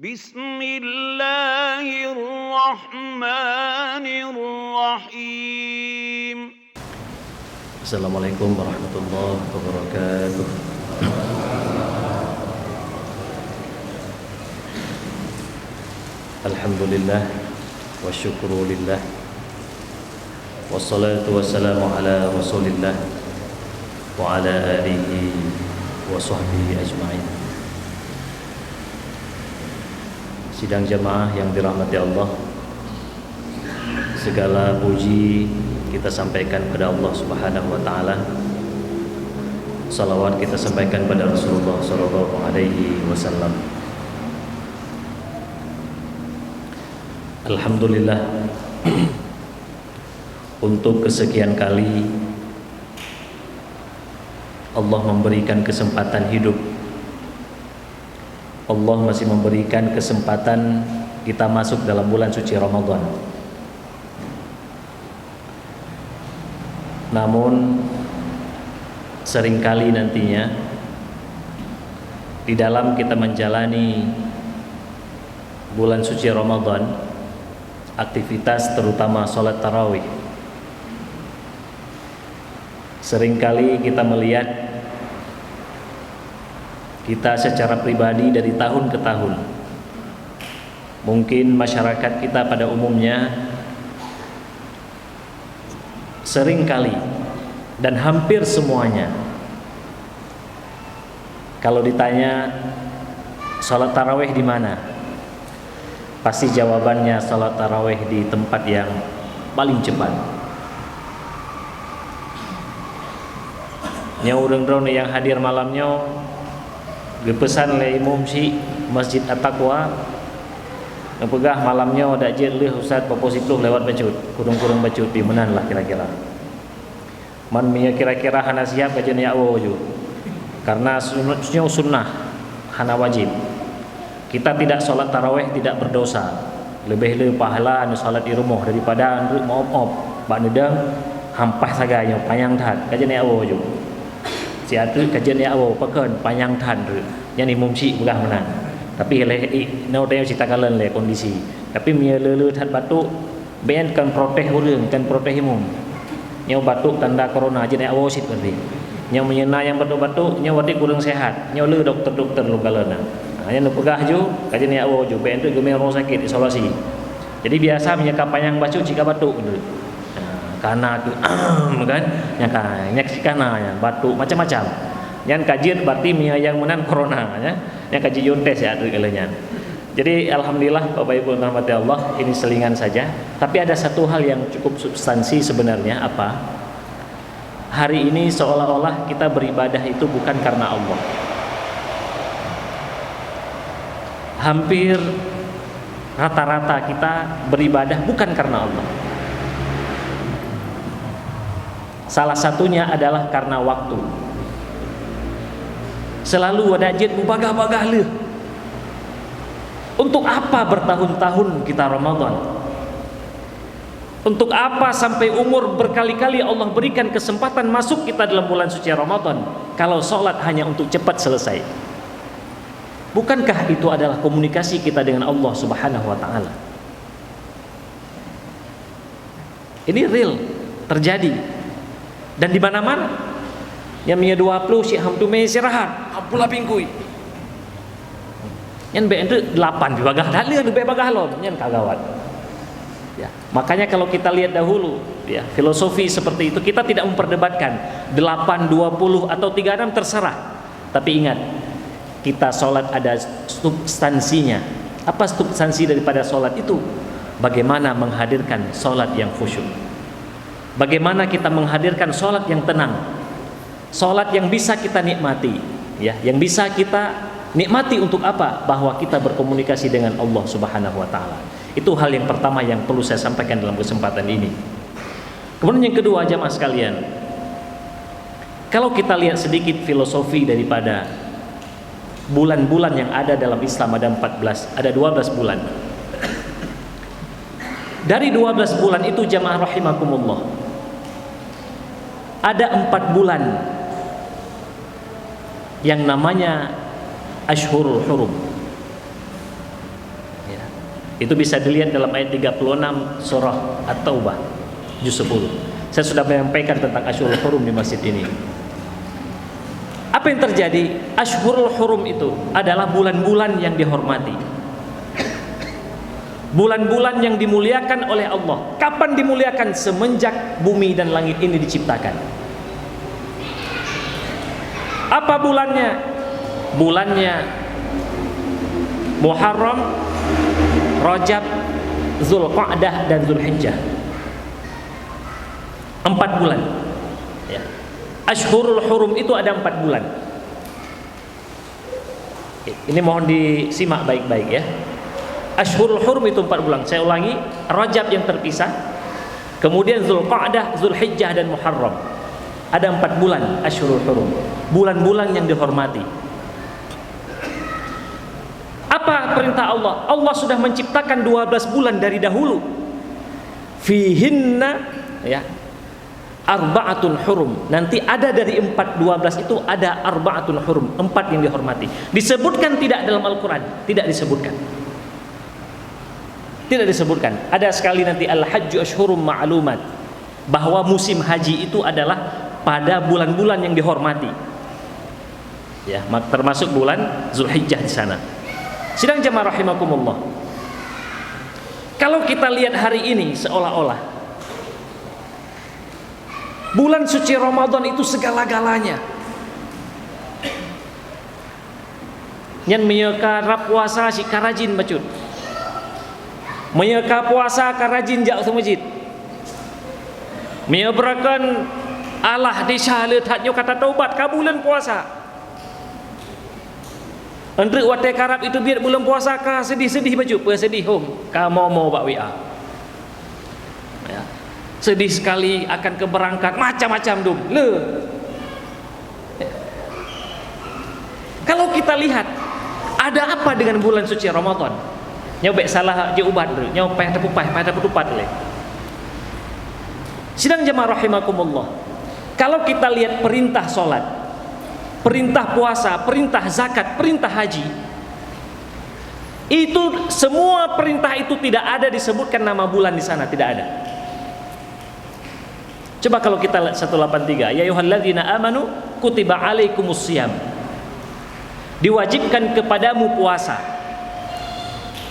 Bismillahirrahmanirrahim. Assalamualaikum warahmatullahi wabarakatuh. Alhamdulillah wa syukurulillah, wassalatu wassalamu ala rasulillah wa ala alihi wa sahbihi ajma'in. Sidang jamaah yang dirahmati Allah, segala puji kita sampaikan kepada Allah Subhanahu wa taala. Salawat kita sampaikan kepada Rasulullah sallallahu alaihi wasallam. Alhamdulillah, untuk kesekian kali Allah memberikan kesempatan hidup. Allah masih memberikan kesempatan kita masuk dalam bulan suci Ramadan. Namun seringkali nantinya di dalam kita menjalani bulan suci Ramadan, aktivitas terutama sholat tarawih, seringkali kita melihat kita secara pribadi dari tahun ke tahun, mungkin masyarakat kita pada umumnya seringkali dan hampir semuanya, kalau ditanya sholat tarawih di mana, pasti jawabannya sholat tarawih di tempat yang paling cepat. Urang-urang yang hadir malamnya gepesan le imam si Masjid At-Taqwa, ngepegah malamnya dak jet leuh Ustaz paposipluh lewat bacut, kurung-kurung bacut di menan lah kira-kira. Man mia kira-kira hana siap kajian ya Allah ju. Karena sunnah hana wajib. Kita tidak sholat tarawih tidak berdosa. Lebih pahala anu sholat di rumah daripada anu maop-op bak nedang hampah saganya panjang tad kajian ya Allah ju. Si atu kajian ya Allah pakeun panjang tad nya ni mumsi begah menang. Tapi le no teu cita kalen le kondisi. Tapi mia leu tad batuk ben kan proteh urang kan proteh imum. Nya batuk tanda corona aja ya Allah sit berarti. Nya menyena yang batuk-batuk nya wati kurang sehat. Nya leu dokter-dokter lu kalena. Hanya nu pegah ju kajian ya Allah ju ben tu gemel rumah sakit isolasi. Jadi biasa menyekap panjang bacu jika batuk gitu. Kana tu kan nyak sikana nya batuk macam-macam. Nyan kajian berarti mia yang menan corona nya. Nya kaji yuntes ya tu elenya. Jadi alhamdulillah Bapak Ibu rahmati Allah, ini selingan saja. Tapi ada satu hal yang cukup substansi sebenarnya, apa? Hari ini seolah-olah kita beribadah itu bukan karena Allah. Hampir rata-rata kita beribadah bukan karena Allah. Salah satunya adalah karena waktu. Selalu ada jet bagah-bagah leuh. Untuk apa bertahun-tahun kita Ramadan? Untuk apa sampai umur berkali-kali Allah berikan kesempatan masuk kita dalam bulan suci Ramadan, kalau sholat hanya untuk cepat selesai? Bukankah itu adalah komunikasi kita dengan Allah Subhanahu wa taala? Ini real terjadi. Dan di mana-mana. Yang punya 20 si hamtu me istirahat, ampula pingkui. Yang be itu 8 bagah dalil be bagah lom, yang kagawat. Ya, makanya kalau kita lihat dahulu ya, filosofi seperti itu kita tidak memperdebatkan 8, 20 atau 36 terserah. Tapi ingat, kita sholat ada substansinya. Apa substansi daripada sholat itu? Bagaimana menghadirkan sholat yang khusyuk, bagaimana kita menghadirkan sholat yang tenang, sholat yang bisa kita nikmati, ya, yang bisa kita nikmati untuk apa? Bahwa kita berkomunikasi dengan Allah Subhanahu wa taala. Itu hal yang pertama yang perlu saya sampaikan dalam kesempatan ini. Kemudian yang kedua, jamaah sekalian, kalau kita lihat sedikit filosofi daripada bulan-bulan yang ada dalam Islam, ada 12 bulan. Dari 12 bulan itu jamaah rahimakumullah, ada 4 bulan yang namanya Ashhurul Hurum. Ya. Itu bisa dilihat dalam ayat 36 surah At-Taubah juz 10. Saya sudah menyampaikan tentang Ashhurul Hurum di masjid ini. Apa yang terjadi? Ashhurul Hurum itu adalah bulan-bulan yang dihormati, bulan-bulan yang dimuliakan oleh Allah. Kapan dimuliakan? Semenjak bumi dan langit ini diciptakan. Apa bulannya? Bulannya Muharram, Rajab, Zulqa'dah dan Zulhijjah. 4 bulan. Ya. Ashhurul Hurum itu ada 4 bulan. Ini mohon disimak baik-baik ya. Ashhurul Hurum itu 4 bulan. Saya ulangi, Rajab yang terpisah, kemudian Zulqa'dah, Zulhijjah dan Muharram. Ada 4 bulan Ashhurul Hurum, bulan-bulan yang dihormati. Apa perintah Allah? Allah sudah menciptakan 12 bulan dari dahulu. Fihinna ya arba'atun hurum. Nanti ada dari 12 itu ada arba'atun hurum, 4 yang dihormati. Disebutkan tidak dalam Al-Qur'an? Tidak disebutkan. Tidak disebutkan. Ada sekali nanti al-hajju ashhurum ma'lumat, bahwa musim haji itu adalah pada bulan-bulan yang dihormati. Ya, termasuk bulan Zulhijjah di sana. Sidang jamaah rahimakumullah. Kalau kita lihat hari ini seolah-olah bulan suci Ramadan itu segala-galanya. Nyan menyeka rap puasa si karajin bacut. Menyeka puasa karajin jak ke masjid. Menyeberakan Allah disale tatnyo kata taubat ka bulan puasa. Andre wate karab itu biar bulan puasa ka sedih-sedih baju, sedih home ka mau bak WA. Ya. Sedih sekali akan keberangkat macam-macam dum. Le. Ya. Kalau kita lihat ada apa dengan bulan suci Ramadan? Nyobek salah je ubat dulu, nyopeh tepupai pada petupat le. Sidang jamaah rahimakumullah. Kalau kita lihat perintah sholat, perintah puasa, perintah zakat, perintah haji, itu semua perintah itu tidak ada disebutkan nama bulan di sana, tidak ada. Coba kalau kita lihat 183, ya ayyuhalladzina amanu kutiba alaikumusiyam, diwajibkan kepadamu puasa,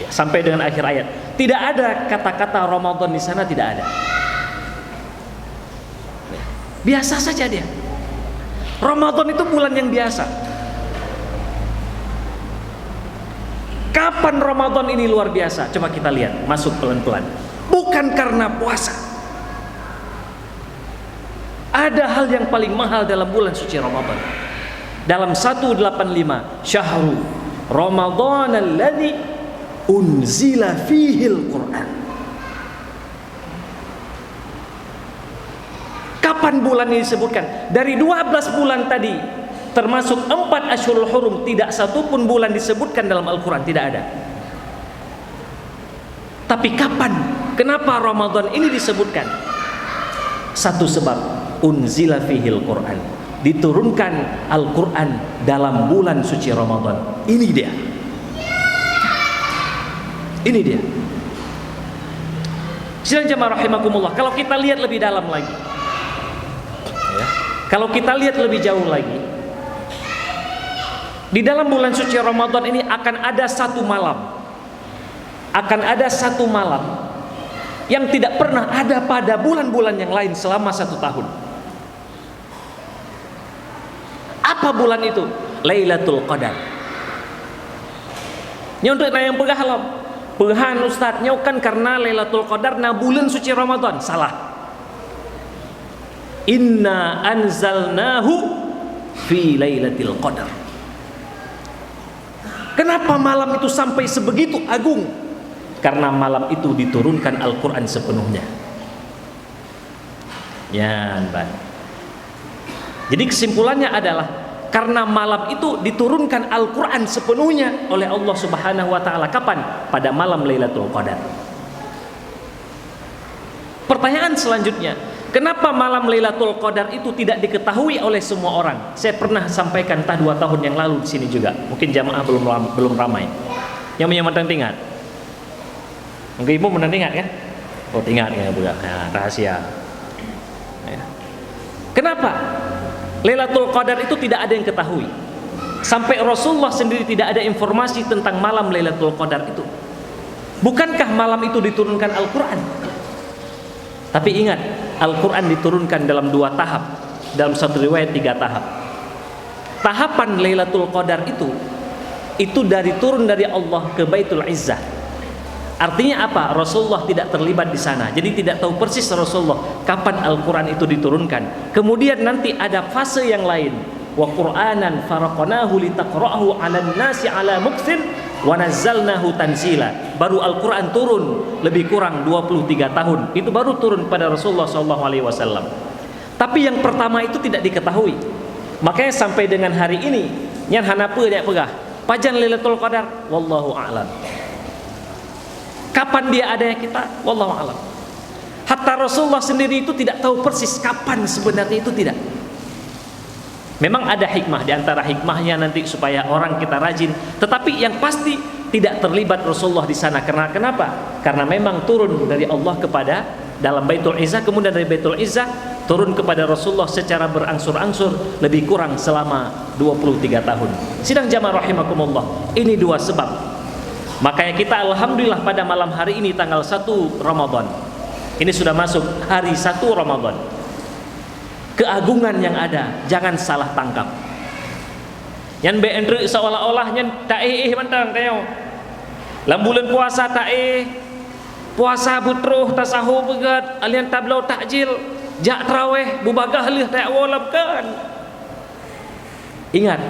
ya, sampai dengan akhir ayat. Tidak ada kata-kata Ramadan di sana, tidak ada. Biasa saja dia. Ramadan itu bulan yang biasa. Kapan Ramadan ini luar biasa? Coba kita lihat, masuk pelan-pelan. Bukan karena puasa. Ada hal yang paling mahal dalam bulan suci Ramadan. Dalam 185, syahru Ramadan alladzi unzila fihil Qur'an. Kapan bulan ini disebutkan? Dari 12 bulan tadi, termasuk 4 Ashhurul Hurum, tidak satu pun bulan disebutkan dalam Al-Quran, tidak ada. Tapi kapan? Kenapa Ramadan ini disebutkan? Satu sebab, unzila fihil Quran, diturunkan Al-Quran dalam bulan suci Ramadan. Ini dia. Ini dia. Sidang jamaah rahimakumullah, kalau kita lihat lebih dalam lagi, kalau kita lihat lebih jauh lagi, di dalam bulan suci Ramadan ini akan ada satu malam, yang tidak pernah ada pada bulan-bulan yang lain selama 1 tahun. Apa bulan itu? Lailatul Qadar. Nya untuk yang pegahalam, pegahan Ustaz nyokan karena Lailatul Qadar na bulan suci Ramadan. Salah. Inna anzalnahu fi lailatul qadar. Kenapa malam itu sampai sebegitu agung? Karena malam itu diturunkan Al-Quran sepenuhnya. Ya, Mbak. Jadi kesimpulannya adalah karena malam itu diturunkan Al-Quran sepenuhnya oleh Allah Subhanahu wa ta'ala. Kapan? Pada malam Lailatul Qadar. Pertanyaan selanjutnya, kenapa malam Lailatul Qadar itu tidak diketahui oleh semua orang? Saya pernah sampaikan entah 2 tahun yang lalu di sini juga. Mungkin jamaah belum ramai. Yang menyamatan tingkat. Mungkin ibu pernah ingat kan? Oh, ingat ya bukan? Nah, rahasia. Ya. Kenapa? Lailatul Qadar itu tidak ada yang ketahui. Sampai Rasulullah sendiri tidak ada informasi tentang malam Lailatul Qadar itu. Bukankah malam itu diturunkan Al-Quran? Tapi ingat, Al-Quran diturunkan dalam 2 tahap. Dalam satu riwayat 3 tahap. Tahapan Lailatul Qadar itu turun dari Allah ke Baitul Izzah. Artinya apa? Rasulullah tidak terlibat di sana. Jadi tidak tahu persis Rasulullah kapan Al-Quran itu diturunkan. Kemudian nanti ada fase yang lain. Wa Qur'anan faraqnahu litaqra'ahu 'alan nasi 'ala muktsin wa nazzalnahu tanzila. Baru Al-Quran turun lebih kurang 23 tahun. Itu baru turun pada Rasulullah SAW. Tapi yang pertama itu tidak diketahui. Makanya sampai dengan hari ini yang hanapa dia pegah pajan Lailatul Qadar, wallahu a'lam. Kapan dia ada ya kita, wallahu a'lam. Hatta Rasulullah sendiri itu tidak tahu persis kapan sebenarnya itu, tidak. Memang ada hikmah, di antara hikmahnya nanti supaya orang kita rajin, tetapi yang pasti tidak terlibat Rasulullah di sana. Karena kenapa? Karena memang turun dari Allah kepada dalam Baitul Izzah, kemudian dari Baitul Izzah turun kepada Rasulullah secara berangsur-angsur lebih kurang selama 23 tahun. Sidang jamaah rahimakumullah, ini 2 sebab. Makanya kita alhamdulillah pada malam hari ini tanggal 1 Ramadan. Ini sudah masuk hari 1 Ramadan. Keagungan yang ada jangan salah tangkap. Yang beendre seolah-olah yang taih mantang tayo. Dalam bulan puasa taih, puasa butruh tasahu begat, alian tablau takjil, jak traweh bubagah lih tak walam kan. Ingat,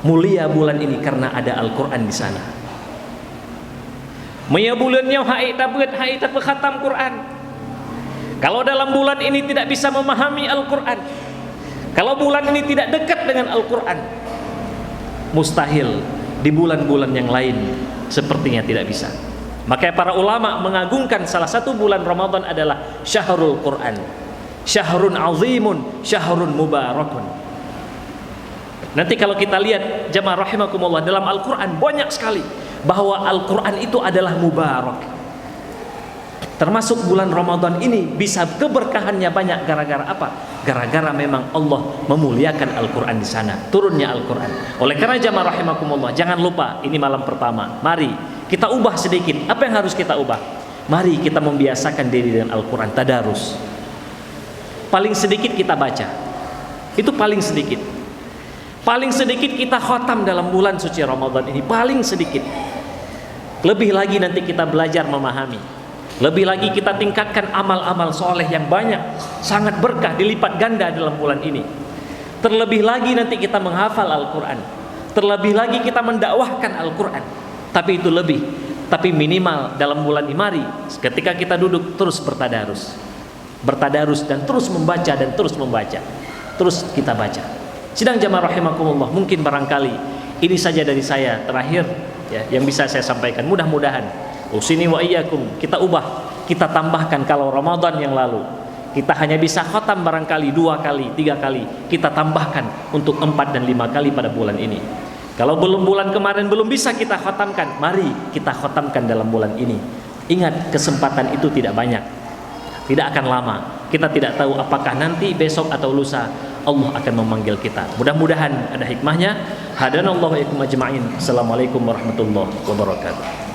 mulia bulan ini karena ada Al-Qur'an di sana. Maya bulannya hai tabet hai tabet khatam Quran. Kalau dalam bulan ini tidak bisa memahami Al-Quran, kalau bulan ini tidak dekat dengan Al-Quran, mustahil di bulan-bulan yang lain sepertinya tidak bisa. Makanya para ulama mengagungkan salah satu bulan Ramadan adalah Syahrul Quran, Syahrun azimun, Syahrun mubarakun. Nanti kalau kita lihat jamaah rahimakumullah, dalam Al-Quran banyak sekali bahwa Al-Quran itu adalah mubarak. Termasuk bulan Ramadan ini bisa keberkahannya banyak gara-gara apa? Gara-gara memang Allah memuliakan Al-Quran di sana, turunnya Al-Quran. Oleh karena jamaah rahimakumullah, jangan lupa ini malam pertama. Mari kita ubah sedikit. Apa yang harus kita ubah? Mari kita membiasakan diri dengan Al-Quran, tadarus. Paling sedikit kita baca. Itu paling sedikit. Paling sedikit kita khatam dalam bulan suci Ramadan ini, paling sedikit. Lebih lagi nanti kita belajar memahami. Lebih lagi kita tingkatkan amal-amal soleh yang banyak, sangat berkah, dilipat ganda dalam bulan ini. Terlebih lagi nanti kita menghafal Al-Quran. Terlebih lagi kita mendakwahkan Al-Quran. Tapi itu lebih. Tapi minimal dalam bulan ini mari ketika kita duduk terus bertadarus. Bertadarus dan terus membaca dan terus membaca. Terus kita baca. Sidang jamaah rahimakumullah, mungkin barangkali ini saja dari saya terakhir ya, yang bisa saya sampaikan. Mudah-mudahan usini wa iyyakum, kita ubah, kita tambahkan. Kalau Ramadan yang lalu kita hanya bisa khatam barangkali 2 kali, 3 kali, kita tambahkan untuk 4 dan 5 kali pada bulan ini. Kalau belum bulan kemarin belum bisa kita khatamkan, mari kita khatamkan dalam bulan ini. Ingat, kesempatan itu tidak banyak, tidak akan lama. Kita tidak tahu apakah nanti besok atau lusa Allah akan memanggil kita. Mudah-mudahan ada hikmahnya. Hadanallahu wa iyyakum ajma'in. Assalamualaikum warahmatullahi wabarakatuh.